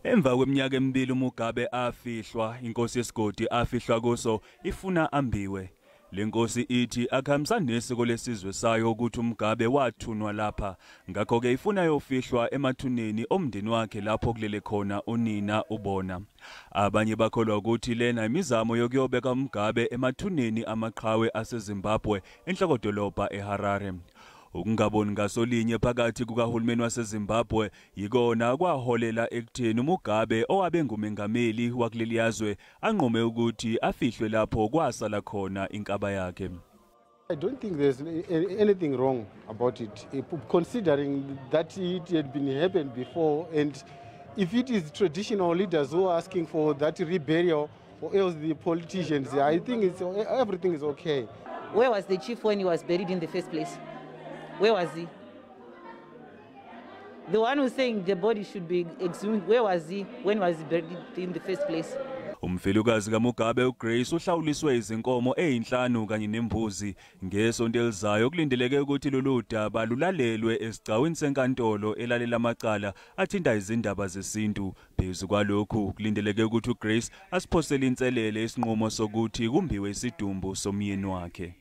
Emva kweminyaka emibili uMugabe afihlwa, inkosi yesigodi afihlwa kuso ifuna ambiwe. Lenkosi ithi akuhambisani nesiko lesizwe sayo ukuthi uMugabe wathunwa lapha, ngakho ke ifuna yofihlwa emathuneni omndeni wakhe lapho kulele khona unina ubona. Abanye bakholwa ukuthi lena imizamo yokuyobeka uMugabe emathuneni amaqhawe aseZimbabwe enhlokodolobha eHarare. Ukungaboni ngasolinye phakathi kukahulumeni waseZimbabwe yikona kwaholela ekutheni uMugabe owayengumengameli wakuleli yazwe anqume ukuthi afihlwe lapho kwasala khona inkaba yakhe. I don't think there's anything wrong about it, considering that it had been happened before, and if it is traditional leaders who are asking for that reburial or else the politicians, I think everything is okay. Where was the chief when he was buried in the first place? Where was he? The one who's saying the body should be exhumed, where was he when was he buried in the first place? Umfelokazi kaMugabe uGrace uhlawuliswe izinkomo ezinhlanu kanye nembuzi. Ngesonto elizayo kulindeleke ukuthi lolu daba lulalelwe esigcawini senkantolo elalela amacala athinta izindaba zesintu. Phezu kwalokhu kulindeleke ukuthi uGrace asiphosele inselele isinqumo sokuthi kumbiwe isidumbu somyeni wakhe.